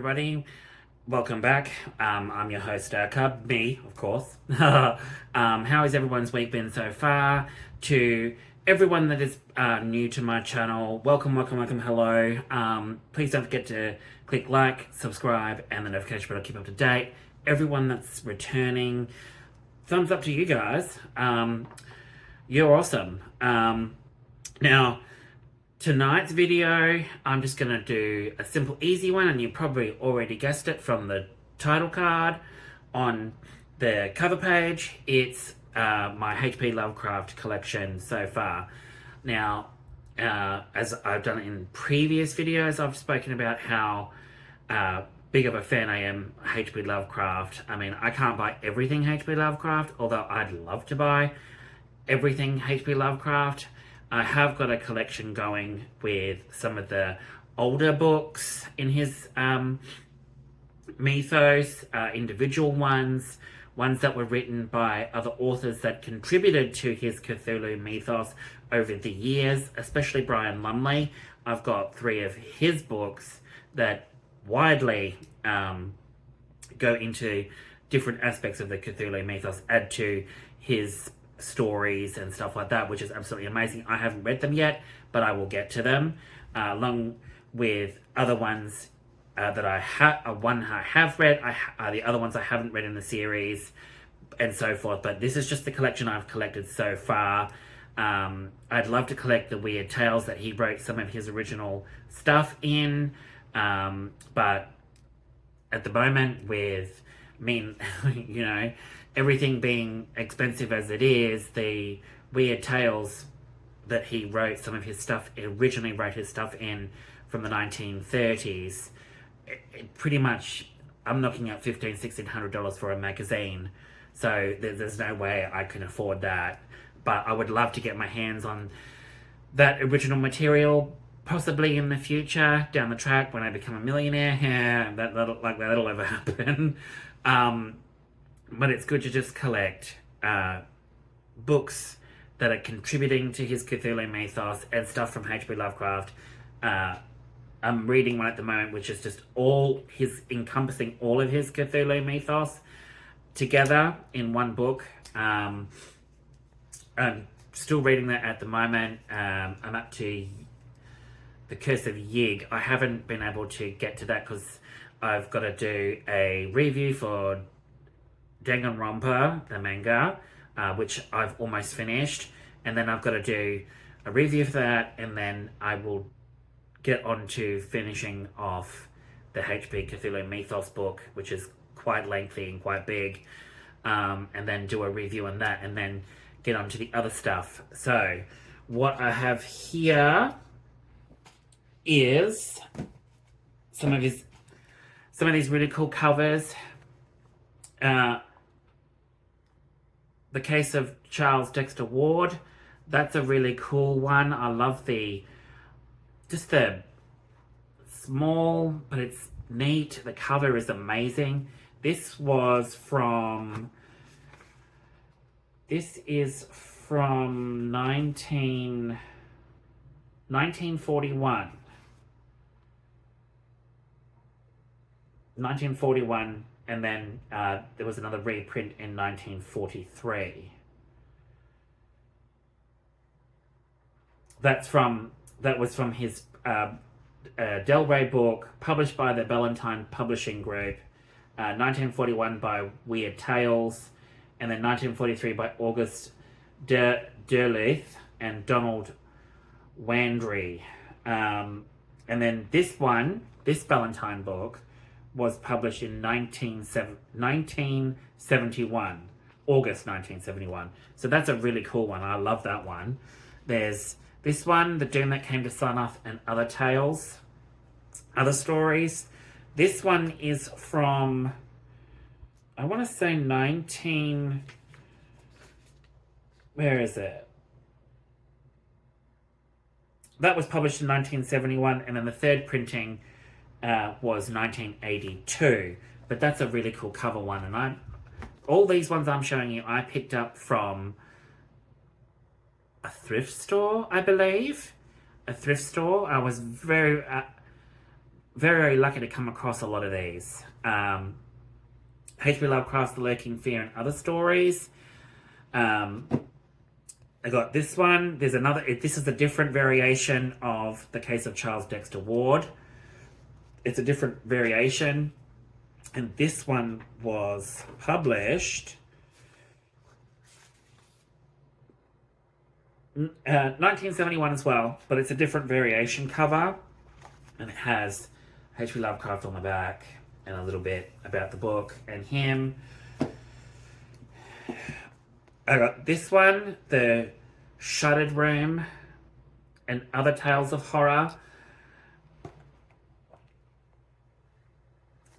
everybody. Welcome back. I'm your host, me, of course. How has everyone's week been so far? To everyone that is new to my channel, welcome, hello. Please don't forget to click like, subscribe, and the notification bell to keep up to date. Everyone that's returning, thumbs up to you guys. You're awesome. Now, tonight's video, I'm just going to do a simple, easy one, and you probably already guessed it from the title card on the cover page. It's my HP Lovecraft collection so far. Now, as I've done in previous videos, I've spoken about how big of a fan I am of HP Lovecraft. I mean, I can't buy everything HP Lovecraft, although I'd love to buy everything HP Lovecraft. I have got a collection going with some of the older books in his mythos, individual ones that were written by other authors that contributed to his Cthulhu mythos over the years, especially Brian Lumley. I've got 3 of his books that widely go into different aspects of the Cthulhu mythos, add to his stories and stuff like that, which is absolutely amazing. I haven't read them yet, but I will get to them, along with other ones that I have. One I have read, the other ones I haven't read in the series, and so forth. But this is just the collection I've collected so far. I'd love to collect the weird tales that he wrote some of his original stuff in, but at the moment, with everything being expensive as it is, the weird tales that he wrote, some of his stuff, originally wrote his stuff in from the 1930s, pretty much, I'm looking at $1,500, $1,600 for a magazine. So there's no way I can afford that. But I would love to get my hands on that original material, possibly in the future, down the track, when I become a millionaire. Yeah, that'll ever happen. But it's good to just collect books that are contributing to his Cthulhu mythos and stuff from H.P. Lovecraft. I'm reading one at the moment, which is just encompassing all of his Cthulhu mythos together in one book. I'm still reading that at the moment. I'm up to The Curse of Yig. I haven't been able to get to that because I've got to do a review for Danganronpa, the manga, which I've almost finished, and then I've got to do a review for that, and then I will get on to finishing off the HP Cthulhu Mythos book, which is quite lengthy and quite big, and then do a review on that, and then get on to the other stuff. So what I have here is some of these really cool covers. The Case of Charles Dexter Ward, that's a really cool one. I love the small, but it's neat. The cover is amazing. This is from 1941. 1941. And then there was another reprint in 1943. That was from his Del Rey book, published by the Ballantine Publishing Group. 1941 by Weird Tales, and then 1943 by August Derleth and Donald Wandry. And then this Ballantine book was published in 1971, August 1971. So that's a really cool one. I love that one. There's this one, The Doom That Came to Sarnath and Other Tales, Other Stories. This one is from, I want to say where is it? That was published in 1971, and then the third printing was 1982, but that's a really cool cover one. And all these ones I'm showing you, I picked up from a thrift store, I believe. A thrift store. I was very very, very lucky to come across a lot of these. Hp Lovecraft's The Lurking Fear and Other Stories. I got this one. There's another. This is a different variation of The Case of Charles Dexter Ward. It's a different variation. And this one was published 1971 as well, but it's a different variation cover. And it has H.P. Lovecraft on the back and a little bit about the book and him. I got this one, The Shuttered Room and Other Tales of Horror.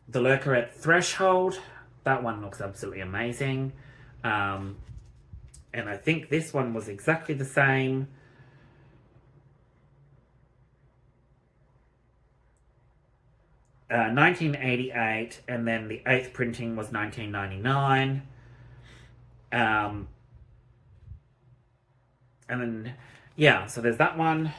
The Lurker at Threshold. That one looks absolutely amazing. And I think this one was exactly the same. Uh, 1988, and then the 8th printing was 1999. And then, yeah, so there's that one.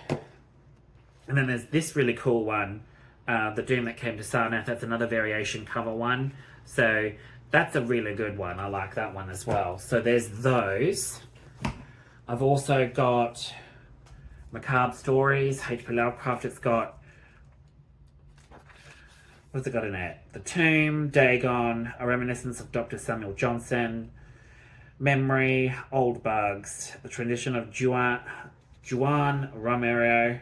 And then there's this really cool one, The Doom That Came to Sarnath. That's another variation cover one. So that's a really good one. I like that one as well. So there's those. I've also got Macabre Stories, H.P. Lovecraft. It's got, what's it got in it? The Tomb, Dagon, A Reminiscence of Dr. Samuel Johnson, Memory, Old Bugs, The Tradition of Juan Romero,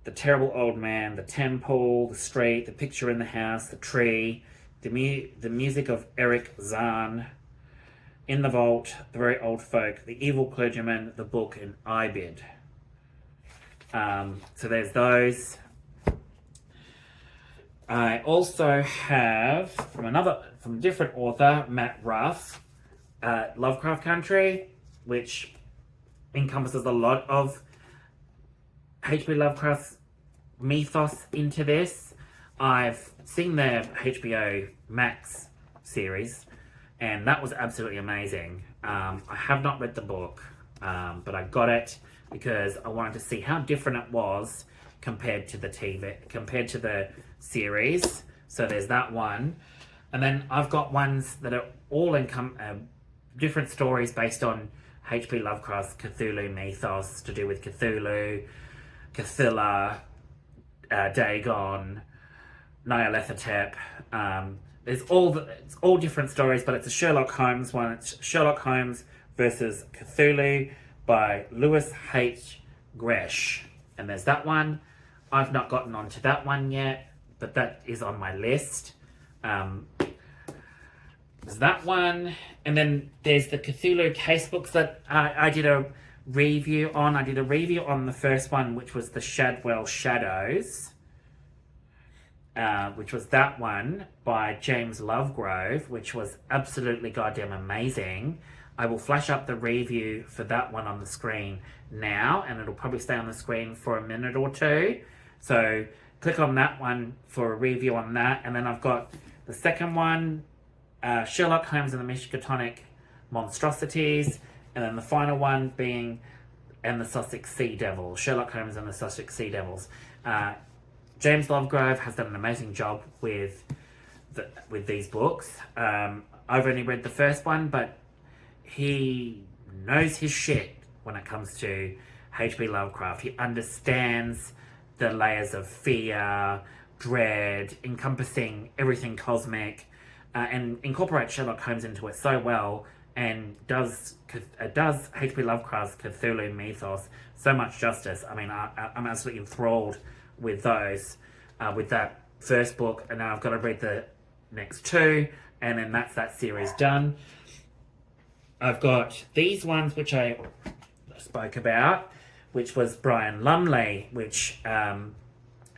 The Terrible Old Man, The Temple, The Street, The Picture in the House, The Tree, the Music of Eric Zahn, In the Vault, The Very Old Folk, The Evil Clergyman, The Book, and Ibid. So there's those. I also have from a different author, Matt Ruff, Lovecraft Country, which encompasses a lot of H.P. Lovecraft's mythos into this. I've seen the HBO Max series, and that was absolutely amazing. I have not read the book, but I got it because I wanted to see how different it was compared to the series. So there's that one. And then I've got ones that are all different stories based on H.P. Lovecraft's Cthulhu mythos to do with Cthulhu, Cthulhu, Dagon, Nyarlathotep. It's all different stories, but it's a Sherlock Holmes one. It's Sherlock Holmes versus Cthulhu by Lewis H. Gresh. And there's that one. I've not gotten onto that one yet, but that is on my list. There's that one. And then there's the Cthulhu casebooks that I did a review on. I did a review on the first one, which was the Shadwell Shadows, which was that one by James Lovegrove, which was absolutely goddamn amazing. I will flash up the review for that one on the screen now, and it'll probably stay on the screen for a minute or two. So click on that one for a review on that. And then I've got the second one, Sherlock Holmes and the Miskatonic Monstrosities. And then the final one being And the Sussex Sea Devils, Sherlock Holmes and the Sussex Sea Devils. James Lovegrove has done an amazing job with these books. I've only read the first one, but he knows his shit when it comes to H.P. Lovecraft. He understands the layers of fear, dread, encompassing everything cosmic, and incorporates Sherlock Holmes into it so well, and does H.P. Lovecraft's Cthulhu mythos so much justice. I mean, I'm absolutely enthralled with those, with that first book, and now I've got to read the next two, and then that's that series done. I've got these ones which I spoke about, which was Brian Lumley, which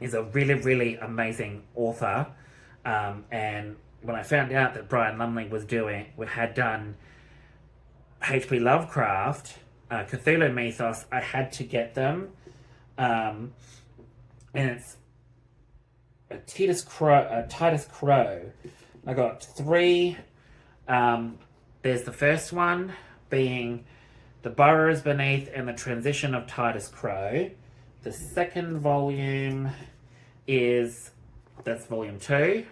is a really, really amazing author. And when I found out that Brian Lumley had done H.P. Lovecraft, Cthulhu mythos, I had to get them. And it's a Titus Crow. I got three. There's the first one being The Burrows Beneath and the Transition of Titus Crow. The second volume is That's volume 2.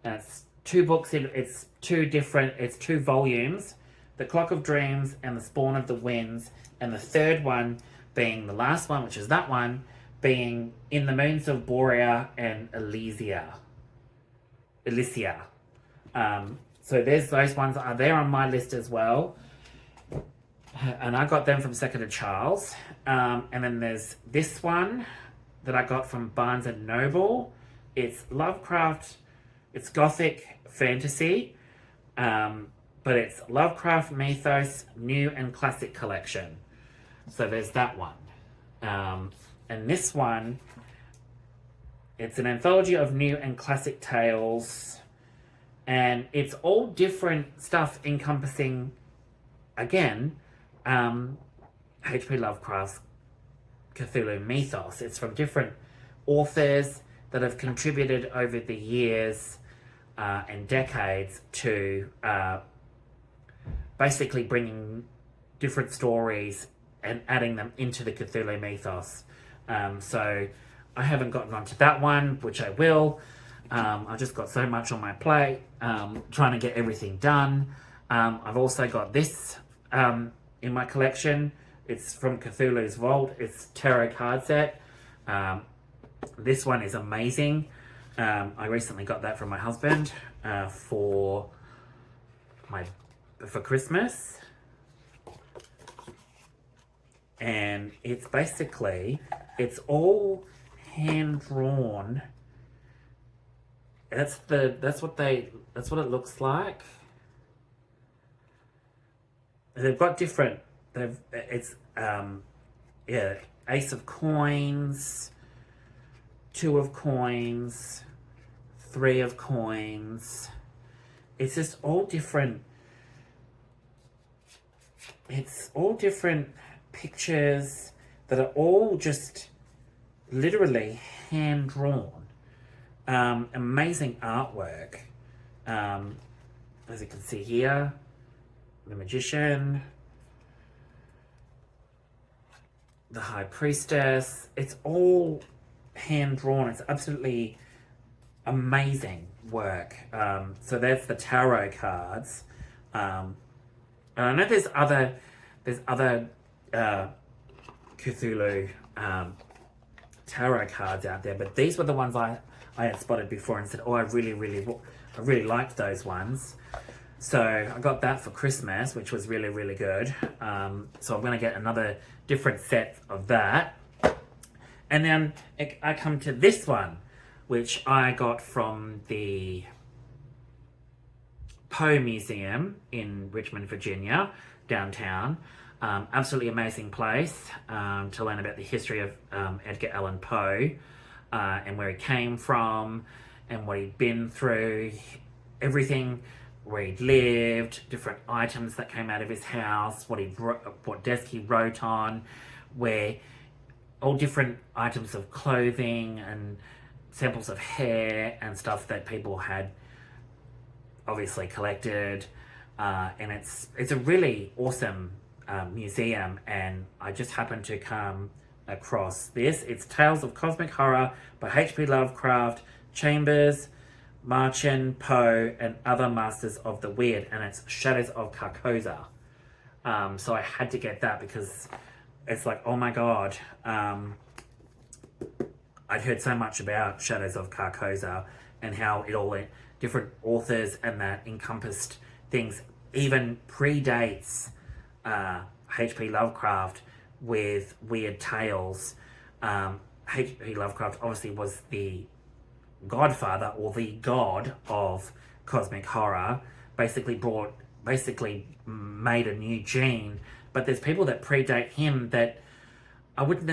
And it's 2 books it's 2 volumes. The Clock of Dreams and The Spawn of the Winds, and the third one being the last one, which is that one, being In the Moons of Borea and Elysia. So there's those ones are there on my list as well. And I got them from Second Charles. And then there's this one that I got from Barnes and Noble. It's Lovecraft, it's Gothic fantasy, but it's Lovecraft Mythos New and Classic Collection. So there's that one. And this one, it's an anthology of new and classic tales, and it's all different stuff encompassing, again, H.P. Lovecraft's Cthulhu mythos. It's from different authors that have contributed over the years and decades to basically bringing different stories and adding them into the Cthulhu mythos. So I haven't gotten onto that one, which I will. I've just got so much on my plate, trying to get everything done. I've also got this in my collection. It's from Cthulhu's Vault. It's tarot card set. This one is amazing. I recently got that from my husband for Christmas. And it's basically, it's all hand drawn. That's what it looks like. They've got different, Ace of Coins, 2 of Coins, 3 of Coins. It's just all different. It's all different pictures that are all just literally hand drawn. Amazing artwork. As you can see here, the Magician, the High Priestess. It's all hand drawn. It's absolutely amazing work. So that's the tarot cards. And I know there's other Cthulhu tarot cards out there, but these were the ones I had spotted before and said, oh, I really liked those ones. So I got that for Christmas, which was really, really good. So I'm going to get another different set of that. And then I come to this one, which I got from the Poe Museum in Richmond, Virginia, downtown. Absolutely amazing place to learn about the history of Edgar Allan Poe and where he came from and what he'd been through, everything, where he'd lived, different items that came out of his house, what desk he wrote on, where all different items of clothing and samples of hair and stuff that people had obviously collected. And it's a really awesome museum, and I just happened to come across this. It's Tales of Cosmic Horror by H.P. Lovecraft, Chambers, Machen, Poe, and Other Masters of the Weird, and it's Shadows of Carcosa. So I had to get that because it's like, oh my god, I'd heard so much about Shadows of Carcosa and how it all different authors and that encompassed things, even predates H.P. Lovecraft with weird tales. H.P. Lovecraft obviously was the godfather or the god of cosmic horror, basically made a new gene, but there's people that predate him that I wouldn't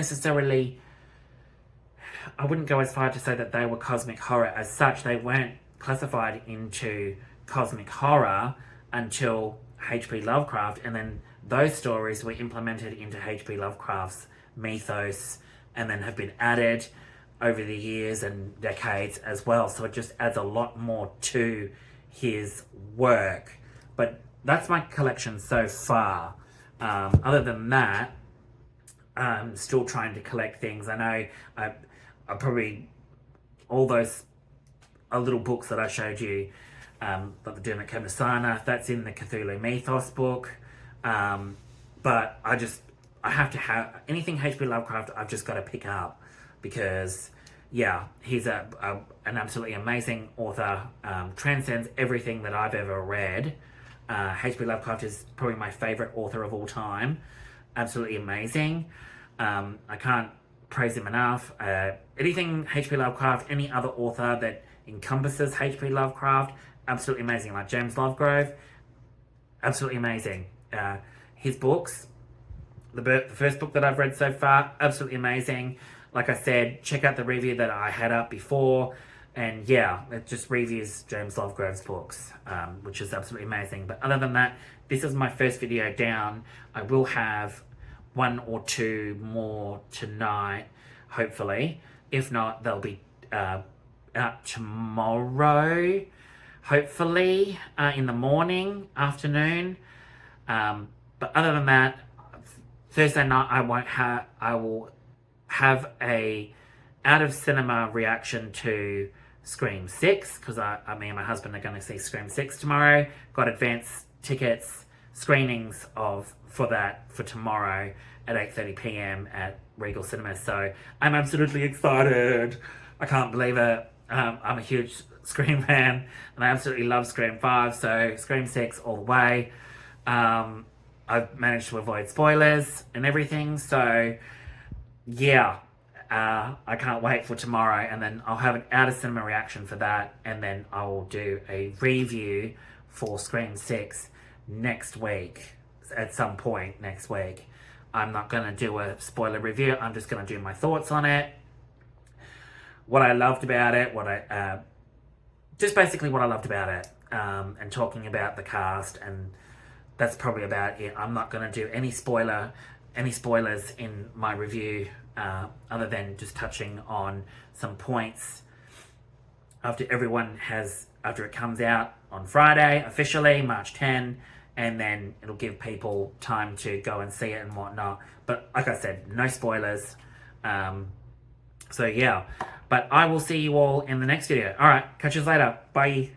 go as far to say that they were cosmic horror as such. They weren't classified into cosmic horror until H.P. Lovecraft, and then those stories were implemented into H.P. Lovecraft's mythos and then have been added over the years and decades as well. So it just adds a lot more to his work. But that's my collection so far. Other than that, I'm still trying to collect things. I know I probably all those little books that I showed you, like the Dermot Komasana, that's in the Cthulhu Mythos book. But I have to have anything HP Lovecraft. I've just got to pick up because, yeah, he's an absolutely amazing author. Transcends everything that I've ever read. HP Lovecraft is probably my favorite author of all time. Absolutely amazing. I can't praise him enough. Anything HP Lovecraft, any other author that encompasses HP Lovecraft, absolutely amazing. Like James Lovegrove, absolutely amazing. His books, the first book that I've read so far, absolutely amazing. Like I said, check out the review that I had up before. And yeah, it just reviews James Lovegrove's books, which is absolutely amazing. But other than that, this is my first video down. I will have one or two more tonight, hopefully. If not, they'll be out tomorrow, hopefully, in the morning, afternoon. But other than that, Thursday night I will have a out of cinema reaction to Scream 6, because me and my husband are going to see Scream 6 tomorrow. Got advance tickets, screenings for tomorrow at 8:30 p.m. at Regal Cinemas. So I'm absolutely excited. I can't believe it. I'm a huge Scream fan, and I absolutely love Scream 5, so Scream 6 all the way. I've managed to avoid spoilers and everything, so yeah. I can't wait for tomorrow, and then I'll have an out-of-cinema reaction for that, and then I will do a review for Scream 6 next week, at some point next week. I'm not going to do a spoiler review, I'm just going to do my thoughts on it, what I loved about it, just basically what I loved about it, and talking about the cast, and that's probably about it. I'm not going to do any spoilers in my review, other than just touching on some points after it comes out on Friday, officially, March 10, and then it'll give people time to go and see it and whatnot. But like I said, no spoilers. So yeah, but I will see you all in the next video. Alright, catch you later. Bye.